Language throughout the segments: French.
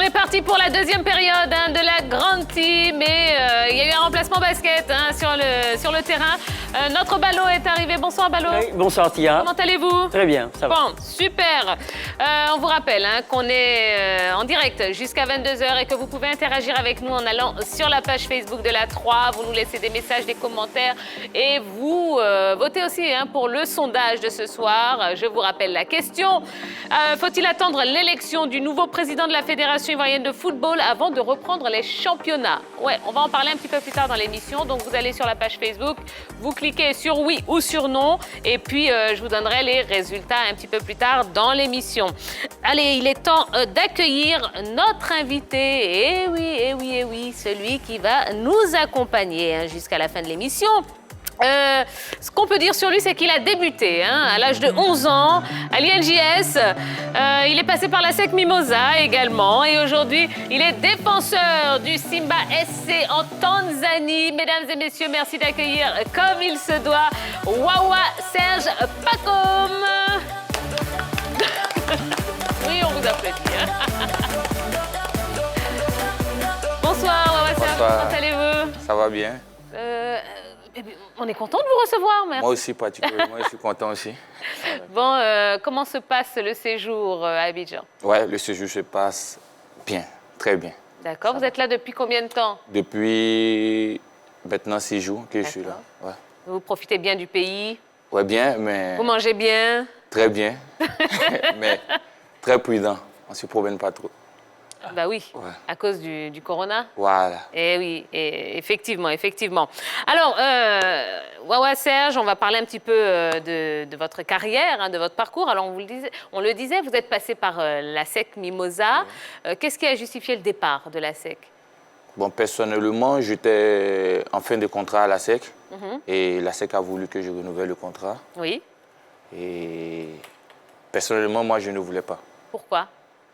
on est parti pour la deuxième période de la grande team et il y a eu un remplacement basket sur le terrain. Notre Ballot est arrivé. Bonsoir Ballot. Oui, bonsoir Tia. Comment allez-vous? Très bien, ça va. Bon, super. On vous rappelle qu'on est en direct jusqu'à 22h et que vous pouvez interagir avec nous en allant sur la page Facebook de la 3. Vous nous laissez des messages, des commentaires et vous votez aussi pour le sondage de ce soir. Je vous rappelle la question. Faut-il attendre l'élection du nouveau président de la Fédération ivoirienne de football avant de reprendre les championnats? Ouais, on va en parler un petit peu plus tard dans l'émission. Donc vous allez sur la page Facebook, vous cliquez sur oui ou sur non et puis je vous donnerai les résultats un petit peu plus tard dans l'émission. Allez, il est temps d'accueillir notre invité. Eh oui, celui qui va nous accompagner jusqu'à la fin de l'émission. Ce qu'on peut dire sur lui, c'est qu'il a débuté à l'âge de 11 ans à l'ILJS. Il est passé par la SEC Mimosa également et aujourd'hui, il est défenseur du Simba SC en Tanzanie. Mesdames et messieurs, merci d'accueillir comme il se doit Wawa Serge Pacom. Oui, on vous applaudit. Bonsoir Wawa Serge, comment allez-vous? Ça va bien. On est content de vous recevoir, merci. Moi aussi, particulièrement, je suis content aussi. Bon, comment se passe le séjour à Abidjan? Ouais, le séjour se passe bien, très bien. D'accord, vous êtes là depuis combien de temps? Depuis maintenant 6 jours que je suis là. Ouais. Vous profitez bien du pays? Ouais, bien, mais... Vous mangez bien? Très bien, mais très prudent. On ne se promène pas trop. Bah oui, ouais. À cause du corona. Voilà. Eh oui, effectivement. Alors, Wawa Serge, on va parler un petit peu de votre carrière, de votre parcours. Alors, on le disait, vous êtes passé par la SEC Mimosa. Qu'est-ce qui a justifié le départ de la SEC? Bon, personnellement, j'étais en fin de contrat à la SEC. Et la SEC a voulu que je renouvelle le contrat. Oui. Et personnellement, moi, je ne voulais pas. Pourquoi?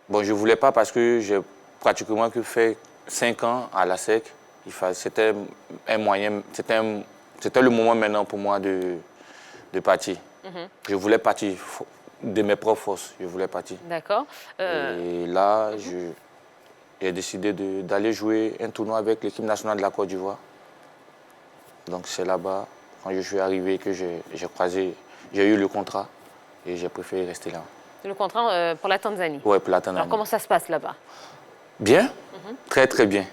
Bon, je ne voulais pas parce que j'ai pratiquement que fait 5 ans à la SEC. C'était un moyen, c'était le moment maintenant pour moi de partir. Je voulais partir de mes propres forces, je voulais partir. D'accord. Et là, j'ai décidé d'aller jouer un tournoi avec l'équipe nationale de la Côte d'Ivoire. Donc c'est là-bas, quand je suis arrivé, que j'ai eu le contrat et j'ai préféré rester là. Le contrat pour la Tanzanie? Oui, pour la Tanzanie. Alors comment ça se passe là-bas? Bien, très très bien.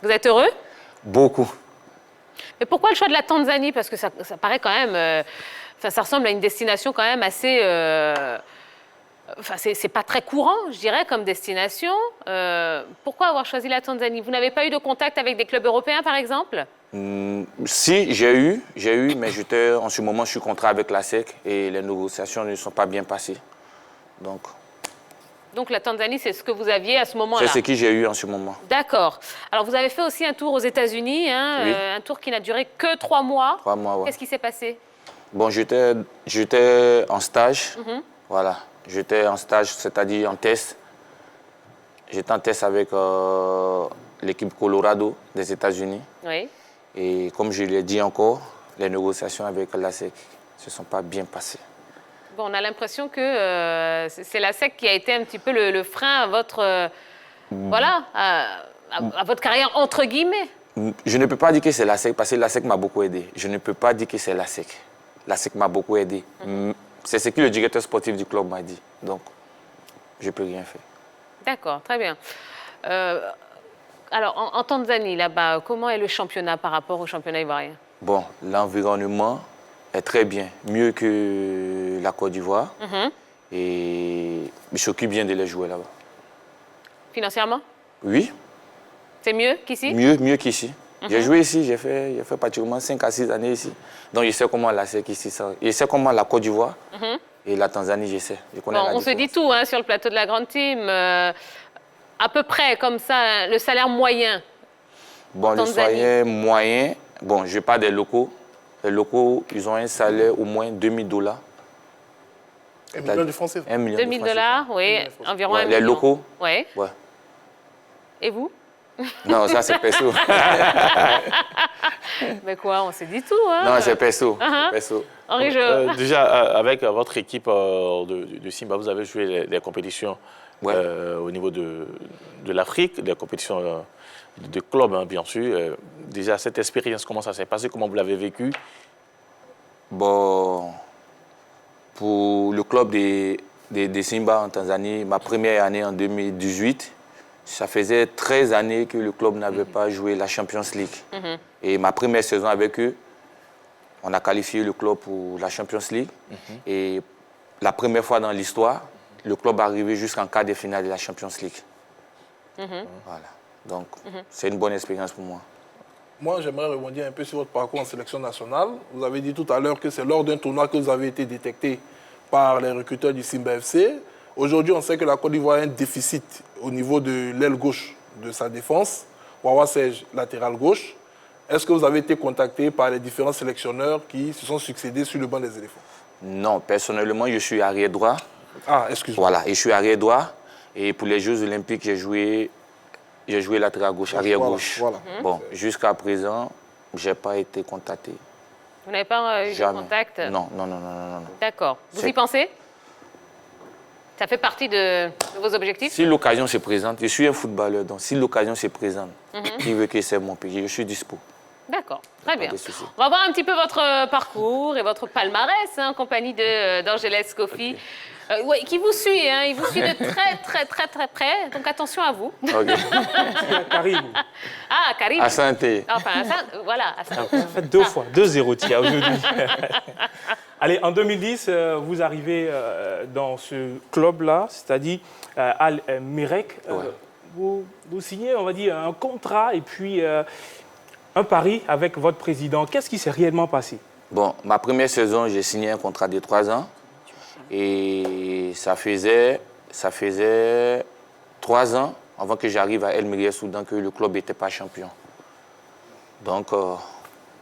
Vous êtes heureux? Beaucoup. Mais pourquoi le choix de la Tanzanie? Parce que ça paraît quand même... ça ressemble à une destination quand même assez... c'est pas très courant, je dirais, comme destination. Pourquoi avoir choisi la Tanzanie? Vous n'avez pas eu de contact avec des clubs européens, par exemple? Si, j'ai eu, mais en ce moment, je suis contrat avec la SEC et les négociations ne sont pas bien passées. Donc la Tanzanie, c'est ce que vous aviez à ce moment-là? C'est ce que j'ai eu en ce moment. D'accord. Alors vous avez fait aussi un tour aux États-Unis, oui. Un tour qui n'a duré que 3 mois. 3 mois, ouais. Qu'est-ce qui s'est passé? Bon, j'étais en stage. Voilà. J'étais en stage, c'est-à-dire en test. J'étais en test avec l'équipe Colorado des États-Unis. Oui. Et comme je l'ai dit encore, les négociations avec la SEC ne se sont pas bien passées. Bon, on a l'impression que c'est la SEC qui a été un petit peu le frein à votre, à votre carrière, entre guillemets. Je ne peux pas dire que c'est la SEC, parce que la SEC m'a beaucoup aidé. Je ne peux pas dire que c'est la SEC. La SEC m'a beaucoup aidé. C'est ce que le directeur sportif du club m'a dit. Donc, je ne peux rien faire. D'accord, très bien. Alors, en Tanzanie, là-bas, comment est le championnat par rapport au championnat ivoirien? Bon, l'environnement est très bien, mieux que la Côte d'Ivoire. Et je s'occupe bien de les jouer là-bas. Financièrement? Oui. C'est mieux qu'ici? Mieux qu'ici. J'ai joué ici, j'ai fait pratiquement 5 à 6 années ici. Donc je sais comment la SEC ici, je sais comment la Côte d'Ivoire et la Tanzanie, je sais. Je connais la on se dit tout sur le plateau de la Grande Team. À peu près comme ça, le salaire moyen. Bon, le salaire moyen, bon, je parle des locaux. Les locaux, ils ont un salaire au moins $2000. 1 million de francs CFA. 1 million $2000, oui, environ 1 million. Les locaux? Oui. Ouais. Et vous? Non, ça c'est perso. Mais quoi, on s'est dit tout, hein? Non, c'est perso. Henri, Déjà, avec votre équipe de Simba, vous avez joué les compétitions au niveau de l'Afrique, des compétitions de clubs, hein, bien sûr. Déjà, cette expérience, comment ça s'est passé? Comment vous l'avez vécu? Bon, pour le club des Simba en Tanzanie, ma première année en 2018, ça faisait 13 années que le club n'avait pas joué la Champions League. Et ma première saison avec eux, on a qualifié le club pour la Champions League. Et la première fois dans l'histoire, le club est arrivé jusqu'en quart de finale de la Champions League. Voilà. Donc, c'est une bonne expérience pour moi. Moi, j'aimerais rebondir un peu sur votre parcours en sélection nationale. Vous avez dit tout à l'heure que c'est lors d'un tournoi que vous avez été détecté par les recruteurs du Simba FC. Aujourd'hui, on sait que la Côte d'Ivoire a un déficit au niveau de l'aile gauche de sa défense. Wawa Serge, latéral gauche. Est-ce que vous avez été contacté par les différents sélectionneurs qui se sont succédés sur le banc des éléphants? Non, personnellement, je suis arrière droit. Ah, excuse-moi. Voilà, et je suis arrière droit. Et pour les Jeux Olympiques, j'ai joué latéral gauche, arrière gauche. Voilà. Bon, jusqu'à présent, je n'ai pas été contacté. Vous n'avez pas eu de contact? Non. D'accord. Vous y pensez? Ça fait partie de vos objectifs? Si l'occasion se présente, je suis un footballeur, donc si l'occasion se présente, qui veut que c'est mon pays, je suis dispo. D'accord, très bien. On va voir un petit peu votre parcours et votre palmarès en compagnie d'Angeles Kofi. Oui, qui vous suit, hein, il vous suit de très près, donc attention à vous. Ok. Karim. Ah, Karim. Asante. Enfin, voilà. Faites 2 fois, 2-0 Tia aujourd'hui. Allez, en 2010, vous arrivez dans ce club-là, c'est-à-dire Al Merrek. Vous signez, on va dire, un contrat et puis un pari avec votre président. Qu'est-ce qui s'est réellement passé? Bon, ma première saison, j'ai signé un contrat de 3 ans. Et ça faisait 3 ans avant que j'arrive à El Merreikh Soudan que le club n'était pas champion. Donc,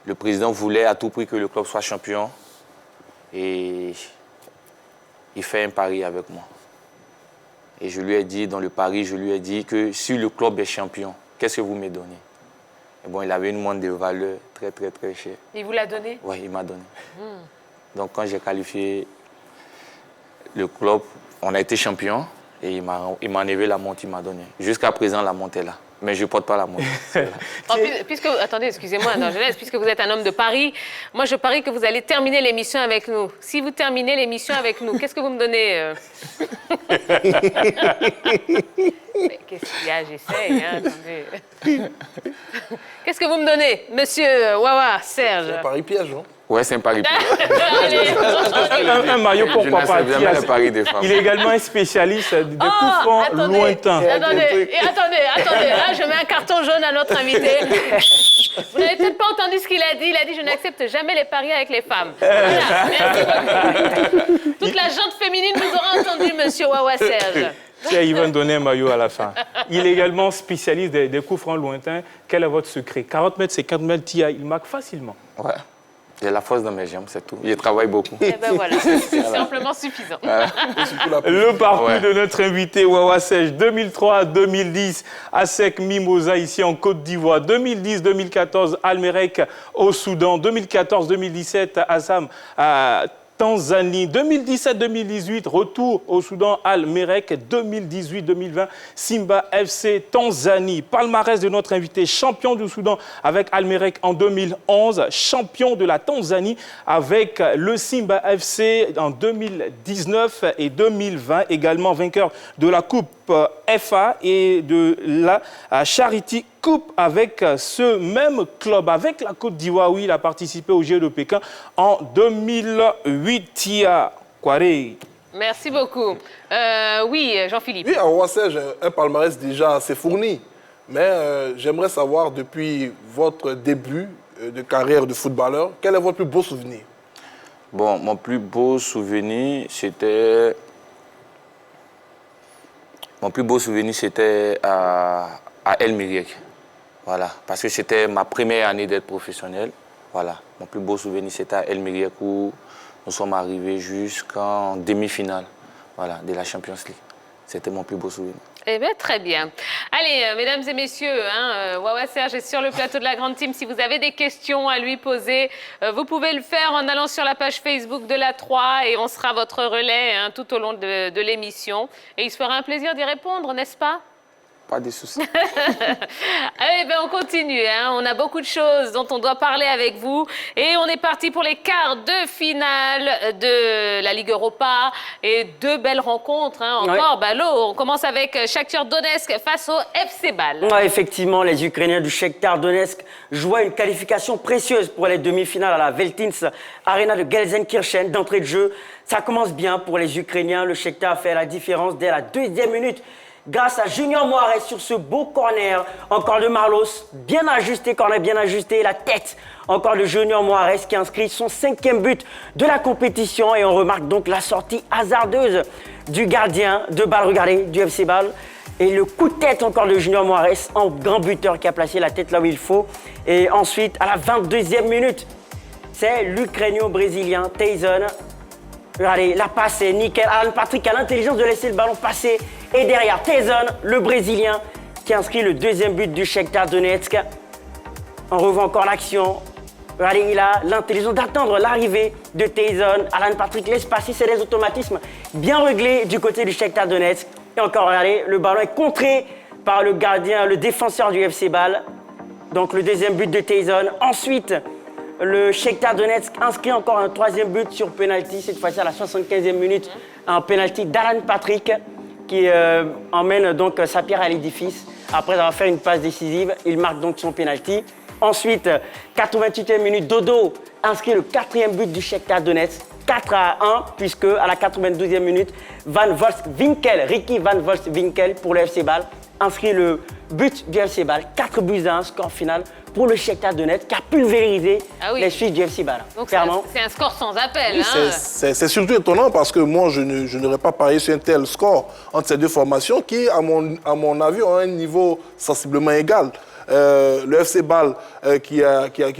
le président voulait à tout prix que le club soit champion. Et il fait un pari avec moi. Et je lui ai dit, dans le pari, que si le club est champion, qu'est-ce que vous me donnez? Et bon, il avait une montre de valeur très chère. Il vous l'a donné? Oui, il m'a donné. Donc, quand j'ai qualifié le club, on a été champion et il m'a enlevé la montre, il m'a donné. Jusqu'à présent, la montre est là. Mais je ne porte pas la montre. Attendez, excusez-moi, Angeles, puisque vous êtes un homme de Paris, moi je parie que vous allez terminer l'émission avec nous. Si vous terminez l'émission avec nous, qu'est-ce que vous me donnez Qu'est-ce qu'il y a? J'essaye, hein, attendez. Qu'est-ce que vous me donnez, monsieur Wawa Serge? C'est un pari piège, non? Ouais, c'est un pari piège. un maillot pour Papa Tia. Il est également un spécialiste des coups francs lointains. Attendez, là je mets un carton jaune à notre invité. Vous n'avez peut-être pas entendu ce qu'il a dit. Il a dit « Je n'accepte jamais les paris avec les femmes ». Voilà, merci beaucoup. Toute la gente féminine vous aura entendu, monsieur Wawa Serge. Tiens, il va me donner un maillot à la fin. Il est également spécialiste des coups francs lointains. Quel est votre secret? 40 mètres, 50 mètres, Tia, il marque facilement. Ouais. J'ai la force dans mes jambes, c'est tout. Je travaille beaucoup. Eh ben voilà, c'est amplement suffisant. Le parcours de notre invité, Wawa Serge, 2003-2010, ASEC Mimosa, ici en Côte d'Ivoire. 2010-2014, Al Merrek au Soudan. 2014-2017, Assam à Tanzanie. 2017-2018, retour au Soudan, Al Merrek. 2018-2020, Simba FC Tanzanie. Palmarès de notre invité, champion du Soudan avec Al Merrek en 2011, champion de la Tanzanie avec le Simba FC en 2019 et 2020, également vainqueur de la Coupe FA et de la Charity Coupe avec ce même club, avec la Côte d'Ivoire, où il a participé aux Jeux de Pékin en 2008. Tia Kwaré. Merci beaucoup. Oui, Jean-Philippe. Oui, à Wawa Serge, un palmarès déjà assez fourni. Mais j'aimerais savoir, depuis votre début de carrière de footballeur, quel est votre plus beau souvenir? Bon, mon plus beau souvenir, c'était... à El Merreikh. Voilà, parce que c'était ma première année d'être professionnel. Voilà, mon plus beau souvenir, c'était à El Merreikh où nous sommes arrivés jusqu'en demi-finale, voilà, de la Champions League. C'était mon plus beau souvenir. Eh bien, très bien. Allez, mesdames et messieurs, Wawa Serge est sur le plateau de la Grande Team. Si vous avez des questions à lui poser, vous pouvez le faire en allant sur la page Facebook de la 3 et on sera votre relais tout au long de l'émission. Et il se fera un plaisir d'y répondre, n'est-ce pas? Pas de soucis. Allez, on continue. On a beaucoup de choses dont on doit parler avec vous. Et on est parti pour les quarts de finale de la Ligue Europa. Et deux belles rencontres. Encore, Balo. On commence avec Shakhtar Donetsk face au FC Bâle. Ouais, effectivement, les Ukrainiens du Shakhtar Donetsk jouaient une qualification précieuse pour les demi-finales à la Veltins Arena de Gelsenkirchen d'entrée de jeu. Ça commence bien pour les Ukrainiens. Le Shakhtar a fait la différence dès la 2e minute. Grâce à Junior Moares sur ce beau corner, encore de Marlos, bien ajusté, corner bien ajusté, la tête encore de Junior Moares qui inscrit son 5e but de la compétition et on remarque donc la sortie hasardeuse du gardien de Bâle, regardez, du FC Bâle. Et le coup de tête encore de Junior Moares en grand buteur qui a placé la tête là où il faut. Et ensuite, à la 22e minute, c'est l'Ukrainien-Brésilien Tyson. Regardez, la passe est nickel. Alan Patrick a l'intelligence de laisser le ballon passer. Et derrière, Tyson, le Brésilien, qui inscrit le 2e but du Shakhtar Donetsk. On revoit encore l'action. Regardez, il a l'intelligence d'attendre l'arrivée de Tyson. Alan Patrick laisse passer, c'est des automatismes bien réglés du côté du Shakhtar Donetsk. Et encore, regardez, le ballon est contré par le gardien, le défenseur du FC Bâle. Donc le 2e but de Tyson. Ensuite, le Shakhtar Donetsk inscrit encore un 3e but sur penalty, cette fois-ci à la 75e minute, un penalty d'Alan Patrick qui emmène donc sa pierre à l'édifice. Après avoir fait une passe décisive, il marque donc son penalty. Ensuite, 88e minute, Dodo inscrit le 4e but du Shakhtar Donetsk, 4-1, puisque à la 92e minute, Ricky Van Volswinkel pour le FC Bâle inscrit le but du FC Bâle, 4-1, score final pour le Shakhtar Donetsk qui a pulvérisé les Suisses du FC Bâle. Donc c'est un score sans appel. Oui, c'est surtout étonnant parce que moi, je n'aurais pas parié sur un tel score entre ces deux formations qui, à mon avis, ont un niveau sensiblement égal. Le FC Bâle qui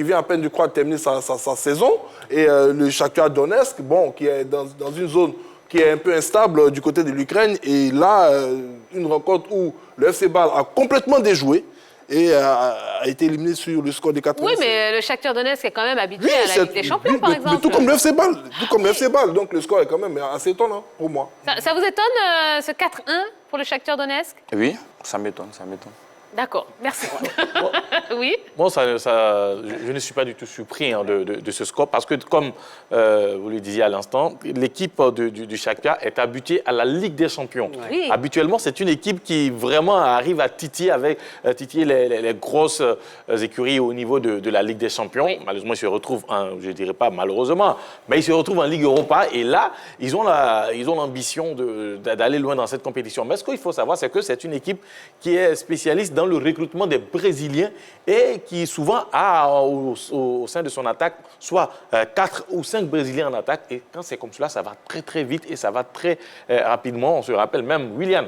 vient à peine de croire terminer sa saison et le Shakhtar Donetsk, qui est dans une zone qui est un peu instable du côté de l'Ukraine. Et là, une rencontre où le FC Bâle a complètement déjoué et a été éliminé sur le score des 4-1. Oui, mais le Shakhtar Donetsk est quand même habitué à la Ligue des Champions, par exemple. Tout comme le FC Bâle. Donc le score est quand même assez étonnant pour moi. Ça vous étonne, ce 4-1 pour le Shakhtar Donetsk? Oui, ça m'étonne. D'accord, merci. Oui. Bon, je ne suis pas du tout surpris de ce score parce que, comme vous le disiez à l'instant, l'équipe du Shakhtar est habituée à la Ligue des Champions. Oui. Habituellement, c'est une équipe qui vraiment arrive à titiller les grosses écuries au niveau de la Ligue des Champions. Oui. Malheureusement, ils se retrouvent, je ne dirais pas malheureusement, mais ils se retrouvent en Ligue Europa et là, ils ont l'ambition d'aller loin dans cette compétition. Mais ce qu'il faut savoir, c'est que c'est une équipe qui est spécialiste dans le recrutement des Brésiliens et qui souvent a au sein de son attaque soit 4 ou 5 Brésiliens en attaque. Et quand c'est comme cela, ça va très très vite et ça va très rapidement. On se rappelle même, William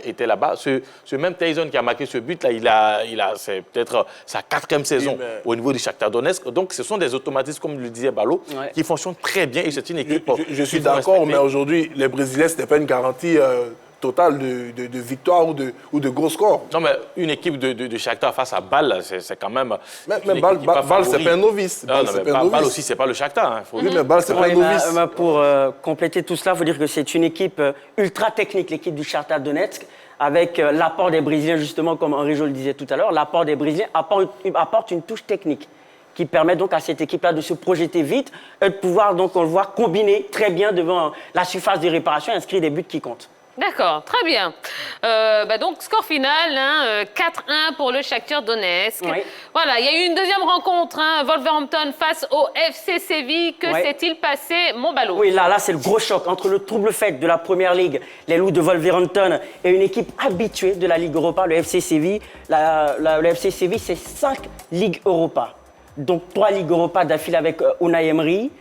était là-bas. Ce même Tyson qui a marqué ce but-là, c'est peut-être sa 4e saison au niveau du Shakhtar Donetsk. Donc ce sont des automatismes, comme le disait Balo, qui fonctionnent très bien et c'est une équipe... Je suis d'accord, mais aujourd'hui, les Brésiliens, ce n'est pas une garantie... total de victoire ou de gros scores. Non, mais une équipe de Shakhtar face à Bâle, c'est quand même... Mais Bâle, c'est pas un novice. Bâle aussi, c'est pas le Shakhtar. Oui, mais Bâle, c'est pas un novice. Pour compléter tout cela, il faut dire que c'est une équipe ultra technique, l'équipe du Shakhtar Donetsk, avec l'apport des Brésiliens, justement, comme Henri Jo le disait tout à l'heure, l'apport des Brésiliens apporte une touche technique qui permet donc à cette équipe-là de se projeter vite et de pouvoir, donc, on le voit, combiner très bien devant la surface de réparation et inscrire des buts qui comptent. D'accord, très bien. Donc, score final, 4-1 pour le Shakhtar Donetsk. Oui. Voilà, il y a eu une deuxième rencontre, Wolverhampton face au FC Séville. Que s'est-il passé, mon Ballot? Oui, là c'est le gros choc entre le trouble fait de la Première Ligue, les Loups de Wolverhampton, et une équipe habituée de la Ligue Europa, le FC Séville. Le FC Séville, c'est 5 Ligues Europa. Donc 3 Ligues Europa d'affilée avec Unai Emery.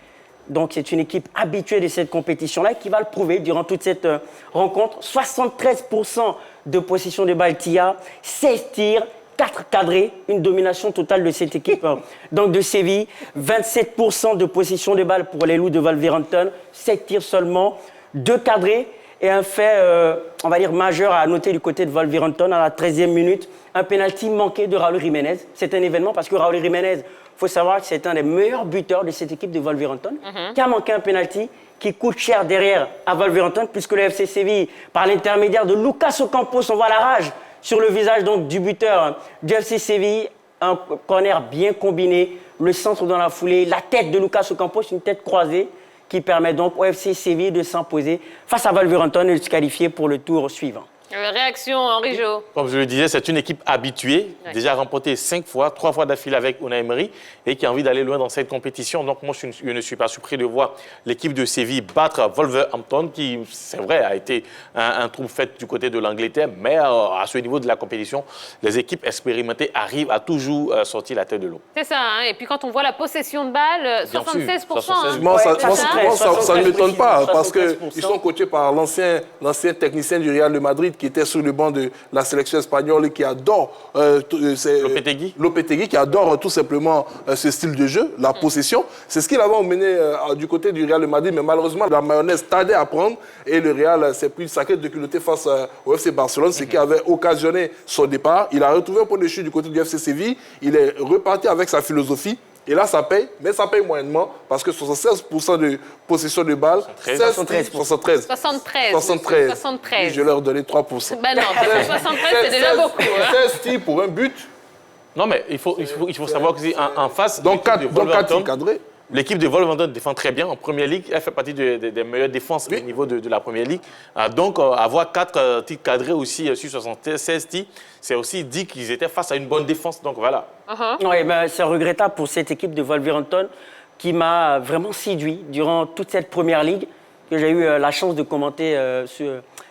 Donc c'est une équipe habituée de cette compétition-là qui va le prouver durant toute cette rencontre. 73% de possession de balle TIA, 16 tirs, 4 cadrés, une domination totale de cette équipe donc de Séville. 27% de possession de balle pour les Loups de Wolverhampton, 7 tirs seulement, 2 cadrés. Et un fait, on va dire, majeur à noter du côté de Wolverhampton à la 13e minute, un pénalty manqué de Raúl Jiménez. C'est un événement parce que Raúl Jiménez, il faut savoir que c'est un des meilleurs buteurs de cette équipe de Wolverhampton, qui a manqué un pénalty qui coûte cher derrière à Wolverhampton, puisque le FC Séville, par l'intermédiaire de Lucas Ocampos, on voit la rage sur le visage donc, du buteur du FC Séville. Un corner bien combiné, le centre dans la foulée, la tête de Lucas Ocampos, une tête croisée qui permet donc au FC Séville de s'imposer face à Wolverhampton et de se qualifier pour le tour suivant. Réaction, Henri Jo. Comme je le disais, c'est une équipe habituée, déjà remportée 5 fois, 3 fois d'affilée avec Unai Emery, et qui a envie d'aller loin dans cette compétition. Donc moi, je ne suis pas surpris de voir l'équipe de Séville battre Wolverhampton, qui, c'est vrai, a été un trou fait du côté de l'Angleterre, mais à ce niveau de la compétition, les équipes expérimentées arrivent à toujours sortir la tête de l'eau. C'est ça, hein. Et puis quand on voit la possession de balle, 76%. Hein. Moi, ça ne m'étonne pas, parce qu'ils sont coachés par l'ancien technicien du Real de Madrid, qui était sur le banc de la sélection espagnole et qui adore Lopetegui, qui adore tout simplement ce style de jeu, la possession. C'est ce qu'il avait emmené du côté du Real de Madrid, mais malheureusement la mayonnaise tardait à prendre et le Real s'est pris une sacrée de culotté face au FC Barcelone, ce qui avait occasionné son départ. Il a retrouvé un point de chute du côté du FC Séville, il est reparti avec sa philosophie. Et là, ça paye, mais ça paye moyennement parce que 76% de possession de balles, 73. Je leur donnais 3%. Ben non, 73, c'est déjà beaucoup. 16 tirs pour un but. Non, mais il faut savoir qu'en face, donc 4 tirs cadrés. L'équipe de Wolverhampton défend très bien en Première Ligue. Elle fait partie des meilleures défenses au niveau de la Première Ligue. Donc, avoir 4 tirs cadrés aussi sur 76 tirs, c'est aussi dit qu'ils étaient face à une bonne défense. Donc, voilà. Oui, ben, c'est regrettable pour cette équipe de Wolverhampton qui m'a vraiment séduit durant toute cette Première Ligue que j'ai eu la chance de commenter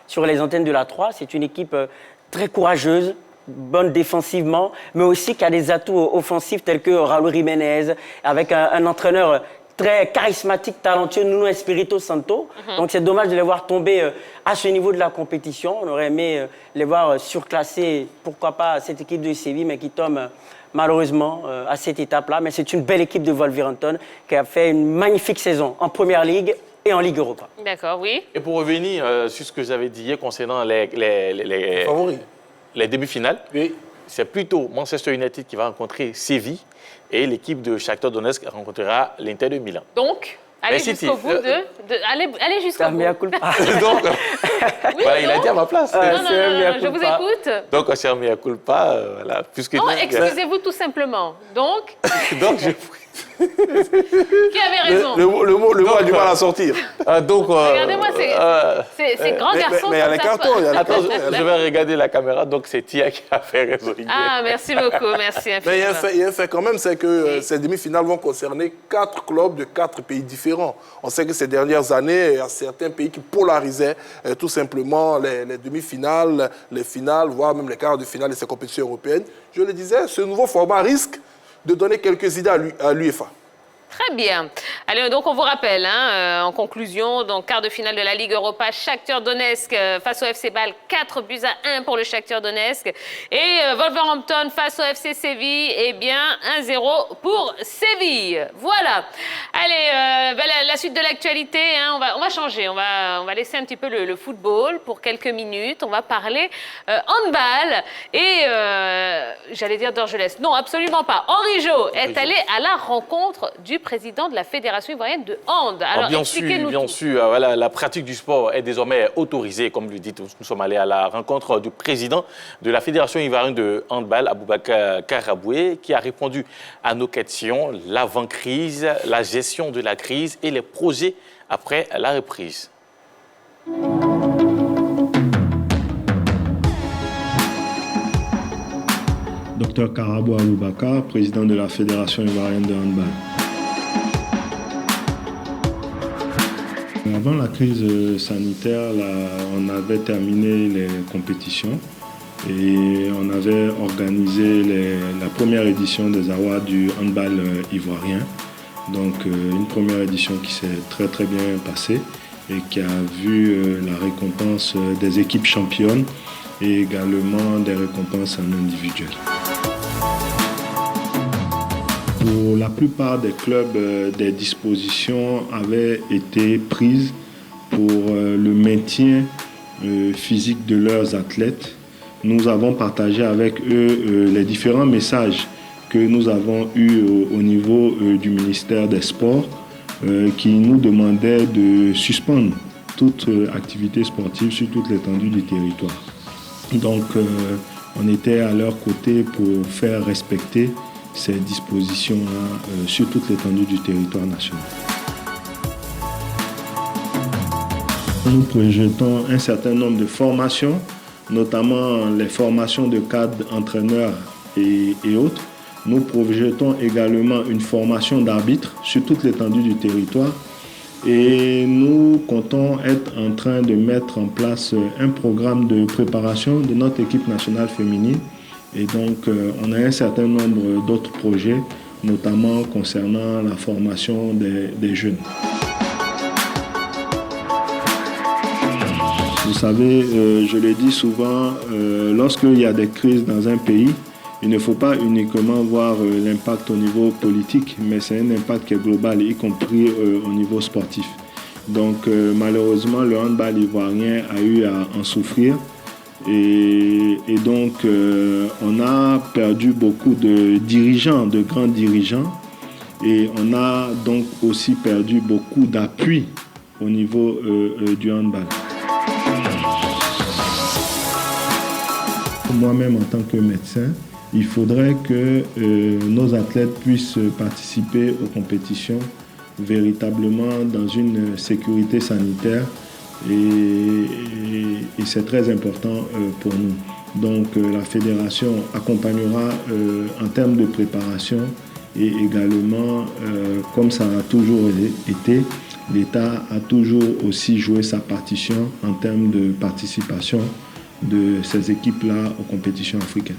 sur les antennes de la 3. C'est une équipe très courageuse, bonne défensivement, mais aussi qui a des atouts offensifs tels que Raúl Jiménez, avec un entraîneur très charismatique, talentueux, Nuno Espirito Santo. Donc c'est dommage de les voir tomber à ce niveau de la compétition. On aurait aimé les voir surclasser, pourquoi pas, cette équipe de Séville, mais qui tombe malheureusement à cette étape-là. Mais c'est une belle équipe de Wolverhampton qui a fait une magnifique saison en Première Ligue et en Ligue Europa. D'accord, oui. Et pour revenir sur ce que j'avais dit hier concernant les favoris. Les demi-finales, oui. C'est plutôt Manchester United qui va rencontrer Séville et l'équipe de Shakhtar Donetsk rencontrera l'Inter de Milan. Donc, allez jusqu'au bout allez jusqu'au bout. Donc, oui, voilà, il a dit à ma place. Non, je vous écoute. Donc, c'est un mea culpa, voilà. Puisque excusez-vous tout simplement. Donc, qui avait raison? Le mot a du mal à sortir. Regardez-moi, c'est grand garçon. Mais il y a les cartons. Attends, je vais regarder la caméra. Donc, c'est Tia qui a fait raison. Ah, merci beaucoup. Merci infiniment. Mais il y a un fait quand même, c'est que ces demi-finales vont concerner 4 clubs de 4 pays différents. On sait que ces dernières années, il y a certains pays qui polarisaient tout simplement les demi-finales, les finales, voire même les quarts de finale de ces compétitions européennes. Je le disais, ce nouveau format risque de donner quelques idées à l'UEFA. Très bien. Allez, donc on vous rappelle, en conclusion, donc quart de finale de la Ligue Europa, Shakhtar Donetsk face au FC Bâle, 4-1 pour le Shakhtar Donetsk. Et Wolverhampton face au FC Séville, eh bien 1-0 pour Séville. Voilà. Allez, la suite de l'actualité, on va changer, on va laisser un petit peu le football pour quelques minutes. On va parler handball et j'allais dire d'Orgelès. Non, absolument pas. Henri Jo est allé à la rencontre du président de la Fédération ivoirienne de hand. Alors, bien sûr, voilà, la pratique du sport est désormais autorisée. Comme vous le dites, nous sommes allés à la rencontre du président de la Fédération ivoirienne de handball, Aboubakar Karaboué, qui a répondu à nos questions, l'avant-crise, la gestion de la crise et les projets après la reprise. Dr Karabou Aboubakar, président de la Fédération ivoirienne de handball. Avant la crise sanitaire, on avait terminé les compétitions et on avait organisé la première édition des Awards du handball ivoirien. Donc une première édition qui s'est très très bien passée et qui a vu la récompense des équipes championnes et également des récompenses en individuel. Pour la plupart des clubs, des dispositions avaient été prises pour le maintien physique de leurs athlètes. Nous avons partagé avec eux les différents messages que nous avons eus au niveau du ministère des Sports qui nous demandait de suspendre toute activité sportive sur toute l'étendue du territoire. Donc, on était à leur côté pour faire respecter ces dispositions-là sur toute l'étendue du territoire national. Nous projetons un certain nombre de formations, notamment les formations de cadres, entraîneurs et autres. Nous projetons également une formation d'arbitres sur toute l'étendue du territoire. Et nous comptons être en train de mettre en place un programme de préparation de notre équipe nationale féminine. Et donc, on a un certain nombre d'autres projets, notamment concernant la formation des jeunes. Vous savez, je le dis souvent, lorsqu'il y a des crises dans un pays, il ne faut pas uniquement voir l'impact au niveau politique, mais c'est un impact qui est global, y compris au niveau sportif. Donc malheureusement, le handball ivoirien a eu à en souffrir. Et donc, on a perdu beaucoup de dirigeants, de grands dirigeants. Et on a donc aussi perdu beaucoup d'appui au niveau du handball. Moi-même, en tant que médecin, il faudrait que nos athlètes puissent participer aux compétitions véritablement dans une sécurité sanitaire et c'est très important pour nous. Donc la fédération accompagnera en termes de préparation et également, comme ça a toujours été, l'État a toujours aussi joué sa partition en termes de participation de ces équipes-là aux compétitions africaines.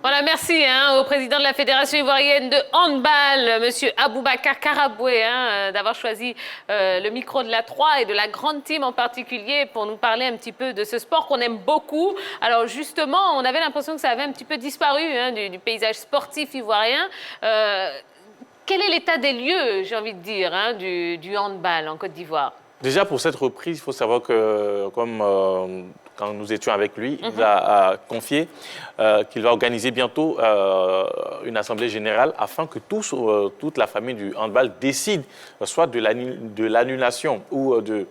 Voilà, merci au président de la Fédération ivoirienne de handball, M. Aboubacar Karaboué, d'avoir choisi le micro de la 3 et de la grande team en particulier pour nous parler un petit peu de ce sport qu'on aime beaucoup. Alors justement, on avait l'impression que ça avait un petit peu disparu du paysage sportif ivoirien. Quel est l'état des lieux, j'ai envie de dire, du handball en Côte d'Ivoire? Déjà, pour cette reprise, il faut savoir que, comme quand nous étions avec lui, il a confié qu'il va organiser bientôt une assemblée générale afin que toute la famille du handball décide soit de l'annulation ou de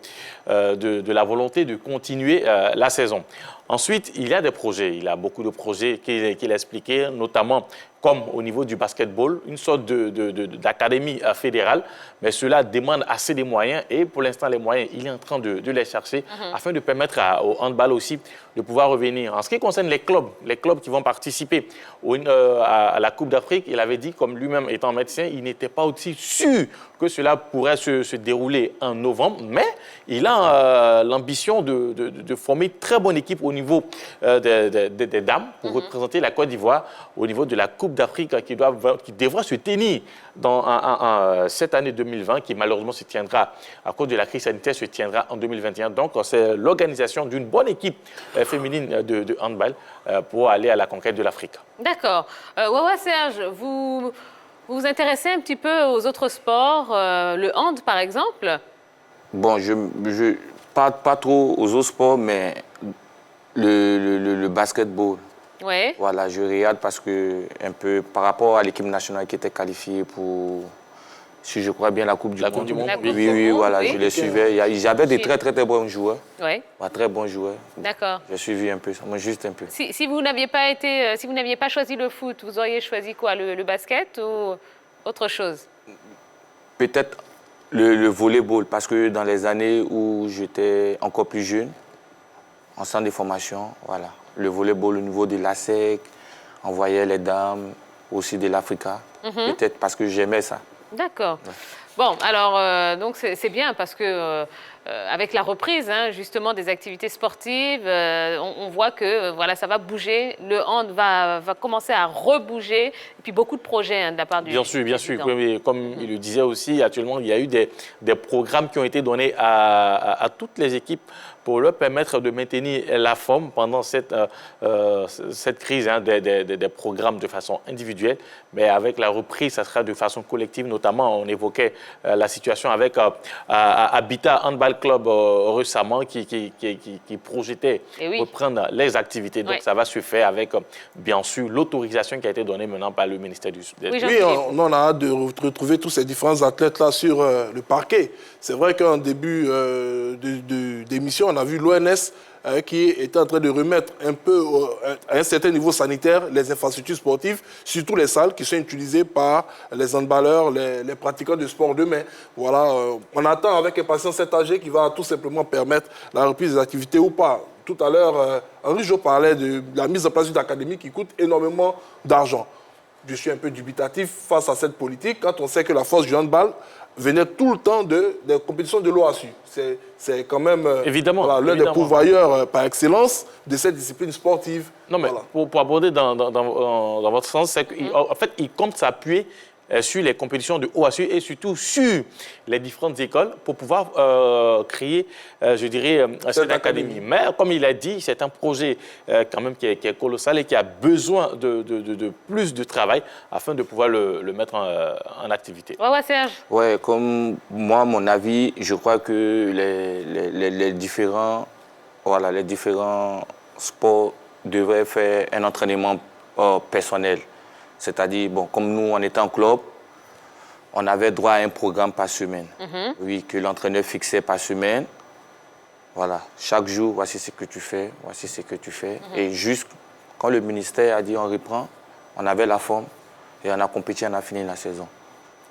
la volonté de continuer la saison. Ensuite, il y a des projets. Il a beaucoup de projets qu'il a expliqués, notamment comme au niveau du basketball, une sorte d'académie fédérale, mais cela demande assez de moyens et pour l'instant, les moyens, il est en train de les chercher afin de permettre au handball aussi de pouvoir revenir. En ce qui concerne les clubs qui vont participer à la Coupe d'Afrique, il avait dit, comme lui-même étant médecin, il n'était pas aussi sûr que cela pourrait se dérouler en novembre, mais il a l'ambition de former une très bonne équipe au niveau des dames pour représenter la Côte d'Ivoire au niveau de la Coupe d'Afrique qui devra se tenir dans cette année 2020 qui malheureusement se tiendra à cause de la crise sanitaire, se tiendra en 2021. Donc c'est l'organisation d'une bonne équipe féminine de handball pour aller à la conquête de l'Afrique. D'accord. Wawa Serge, vous vous intéressez un petit peu aux autres sports, le hand par exemple? Bon, je pas trop aux autres sports, mais le basketball. Oui. Voilà, je regarde parce que, un peu, par rapport à l'équipe nationale qui était qualifiée pour, si je crois bien, la Coupe du Monde. Oui, voilà, je les suivais. J'avais des très bons joueurs. Oui. Très bons joueurs. D'accord. J'ai suivi un peu, juste un peu. Si vous n'aviez pas choisi le foot, vous auriez choisi quoi, le basket ou autre chose? Peut-être le volleyball, parce que dans les années où j'étais encore plus jeune, en centre de formation, voilà. Le volleyball au niveau de l'ASEC, on voyait les dames, aussi de l'Africa, peut-être parce que j'aimais ça. D'accord. Ouais. Bon, alors, donc c'est bien parce que avec la reprise, justement, des activités sportives, on voit que voilà, ça va bouger, le hand va commencer à rebouger, et puis beaucoup de projets de la part du président. Bien sûr. Comme il le disait aussi, actuellement, il y a eu des programmes qui ont été donnés à toutes les équipes pour leur permettre de maintenir la forme pendant cette crise des programmes de façon individuelle. Mais avec la reprise, ça sera de façon collective. Notamment, on évoquait la situation avec Habitat Handball Club récemment qui projetait reprendre les activités. Donc, ça va se faire avec, bien sûr, l'autorisation qui a été donnée maintenant par le ministère du Sud. Oui, on a hâte de retrouver tous ces différents athlètes-là sur le parquet. C'est vrai qu'en début d'émission, on a vu l'ONS qui était en train de remettre un peu, à un certain niveau sanitaire, les infrastructures sportives, surtout les salles qui sont utilisées par les handballeurs, les pratiquants de sport de main. Voilà, on attend avec impatience cet AG qui va tout simplement permettre la reprise des activités ou pas. Tout à l'heure, Henri Jo parlait de la mise en place d'une académie qui coûte énormément d'argent. Je suis un peu dubitatif face à cette politique quand on sait que la force du handball venait tout le temps des compétitions de l'OASU. C'est quand même l'un des pourvoyeurs par excellence de cette discipline sportive. Non, mais pour aborder dans votre sens, c'est qu'en fait, il compte s'appuyer sur les compétitions de OASU et surtout sur les différentes écoles pour pouvoir créer, je dirais, cette académie. Mais comme il a dit, c'est un projet quand même qui est colossal et qui a besoin de plus de travail afin de pouvoir le mettre en activité. Ouais, Serge. Ouais, comme moi, mon avis, je crois que les différents sports devraient faire un entraînement personnel. C'est-à-dire, bon, comme nous, on était en club, on avait droit à un programme par semaine. Oui, que l'entraîneur fixait par semaine. Voilà, chaque jour, voici ce que tu fais, voici ce que tu fais. Et juste quand le ministère a dit on reprend, on avait la forme et on a compétit, on a fini la saison.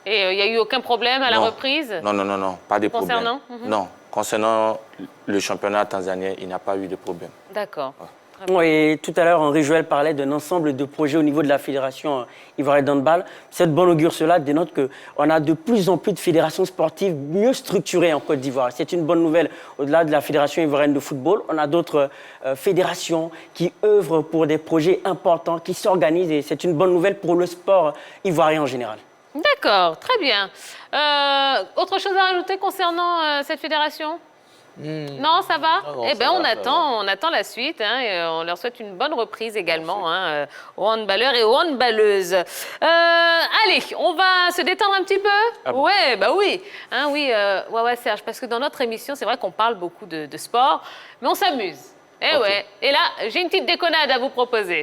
Et il n'y a eu aucun problème à la reprise? Non, pas de problème. Concernant Non, concernant le championnat tanzanien, il n'y a pas eu de problème. D'accord. Ouais. Et tout à l'heure, Henri Joël parlait d'un ensemble de projets au niveau de la Fédération ivoirienne d'handball. Cette bonne augure, cela dénote qu'on a de plus en plus de fédérations sportives mieux structurées en Côte d'Ivoire. C'est une bonne nouvelle. Au-delà de la Fédération ivoirienne de football, on a d'autres fédérations qui œuvrent pour des projets importants, qui s'organisent. Et c'est une bonne nouvelle pour le sport ivoirien en général. D'accord, très bien. Autre chose à rajouter concernant cette fédération ? Non, ça va? Eh bien, on attend la suite et on leur souhaite une bonne reprise également aux handballeurs et aux handballeuses. Allez, on va se détendre un petit peu? Ouais, bah oui. Ouais, Serge, parce que dans notre émission, c'est vrai qu'on parle beaucoup de sport, mais on s'amuse. Et là, j'ai une petite déconnade à vous proposer.